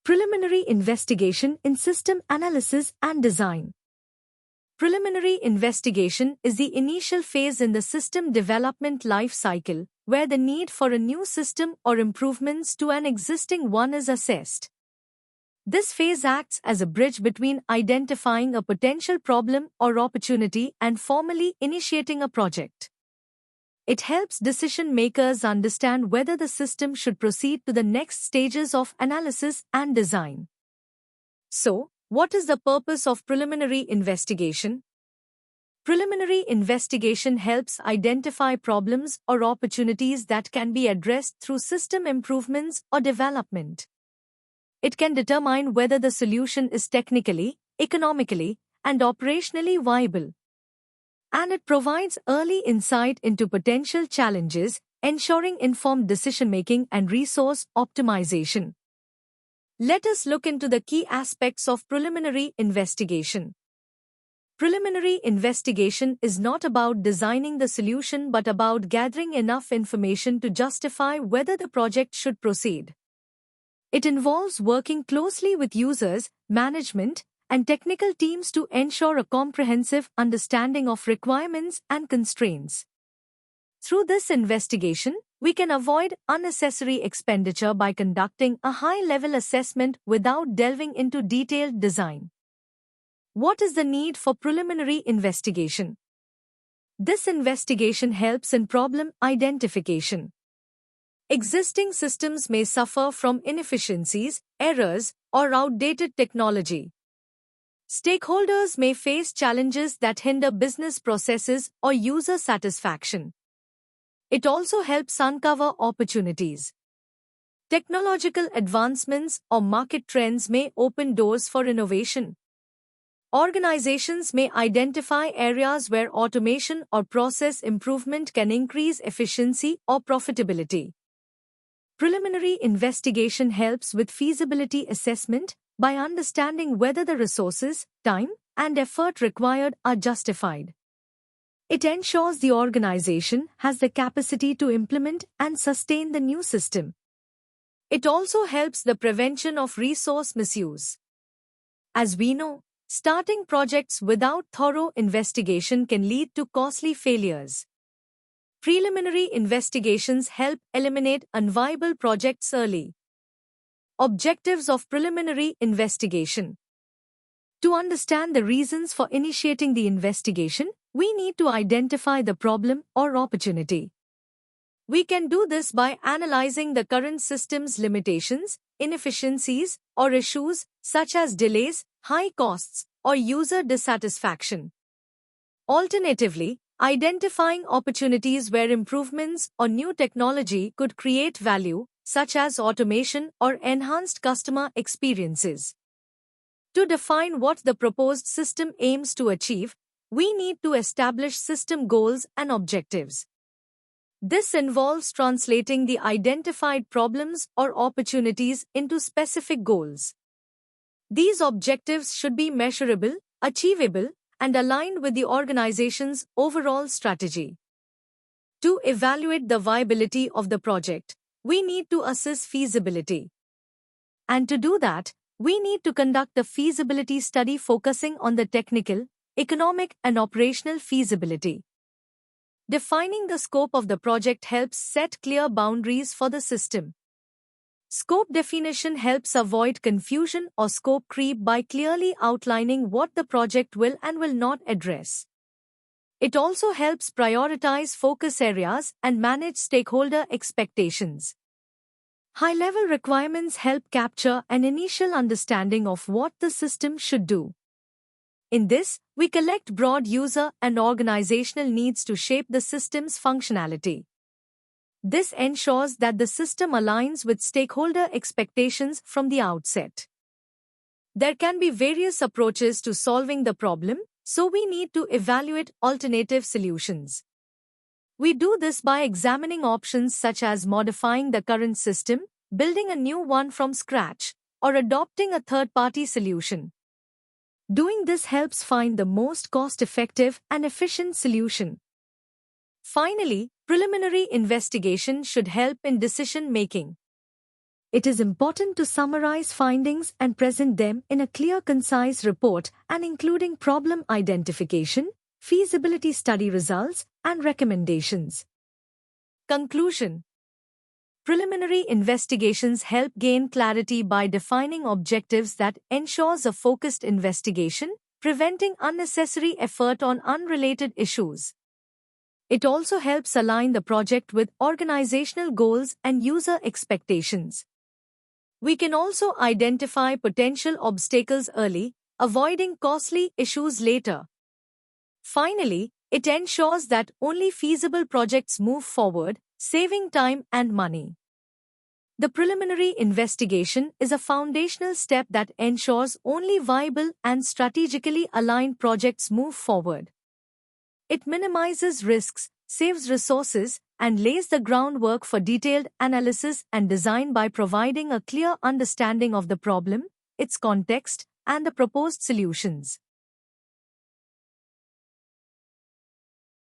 Preliminary investigation in system analysis and design. Preliminary investigation is the initial phase in the system development life cycle, where the need for a new system or improvements to an existing one is assessed. This phase acts as a bridge between identifying a potential problem or opportunity and formally initiating a project. It helps decision makers understand whether the system should proceed to the next stages of analysis and design. So, what is the purpose of preliminary investigation? Preliminary investigation helps identify problems or opportunities that can be addressed through system improvements or development. It can determine whether the solution is technically, economically, and operationally viable. And it provides early insight into potential challenges, ensuring informed decision-making and resource optimization. Let us look into the key aspects of preliminary investigation. Preliminary investigation is not about designing the solution but about gathering enough information to justify whether the project should proceed. It involves working closely with users, management, and technical teams to ensure a comprehensive understanding of requirements and constraints. Through this investigation, we can avoid unnecessary expenditure by conducting a high-level assessment without delving into detailed design. What is the need for preliminary investigation? This investigation helps in problem identification. Existing systems may suffer from inefficiencies, errors, or outdated technology. Stakeholders may face challenges that hinder business processes or user satisfaction. It also helps uncover opportunities. Technological advancements or market trends may open doors for innovation. Organizations may identify areas where automation or process improvement can increase efficiency or profitability. Preliminary investigation helps with feasibility assessment by understanding whether the resources, time, and effort required are justified. It ensures the organization has the capacity to implement and sustain the new system. It also helps the prevention of resource misuse. As we know, starting projects without thorough investigation can lead to costly failures. Preliminary investigations help eliminate unviable projects early. Objectives of preliminary investigation. To understand the reasons for initiating the investigation, we need to identify the problem or opportunity. We can do this by analyzing the current system's limitations, inefficiencies, or issues such as delays, high costs, or user dissatisfaction. Alternatively, identifying opportunities where improvements or new technology could create value, such as automation or enhanced customer experiences. To define what the proposed system aims to achieve, we need to establish system goals and objectives. This involves translating the identified problems or opportunities into specific goals. These objectives should be measurable, achievable, and aligned with the organization's overall strategy. To evaluate the viability of the project, we need to assess feasibility. And to do that, we need to conduct a feasibility study focusing on the technical, economic, and operational feasibility. Defining the scope of the project helps set clear boundaries for the system. Scope definition helps avoid confusion or scope creep by clearly outlining what the project will and will not address. It also helps prioritize focus areas and manage stakeholder expectations. High-level requirements help capture an initial understanding of what the system should do. In this, we collect broad user and organizational needs to shape the system's functionality. This ensures that the system aligns with stakeholder expectations from the outset. There can be various approaches to solving the problem, so we need to evaluate alternative solutions. We do this by examining options such as modifying the current system, building a new one from scratch, or adopting a third-party solution. Doing this helps find the most cost-effective and efficient solution. Finally, preliminary investigation should help in decision-making. It is important to summarize findings and present them in a clear, concise report and including problem identification, feasibility study results, and recommendations. Conclusion. Preliminary investigations help gain clarity by defining objectives that ensures a focused investigation, preventing unnecessary effort on unrelated issues. It also helps align the project with organizational goals and user expectations. We can also identify potential obstacles early, avoiding costly issues later. Finally, it ensures that only feasible projects move forward, saving time and money. The preliminary investigation is a foundational step that ensures only viable and strategically aligned projects move forward. It minimizes risks, saves resources, and lays the groundwork for detailed analysis and design by providing a clear understanding of the problem, its context, and the proposed solutions.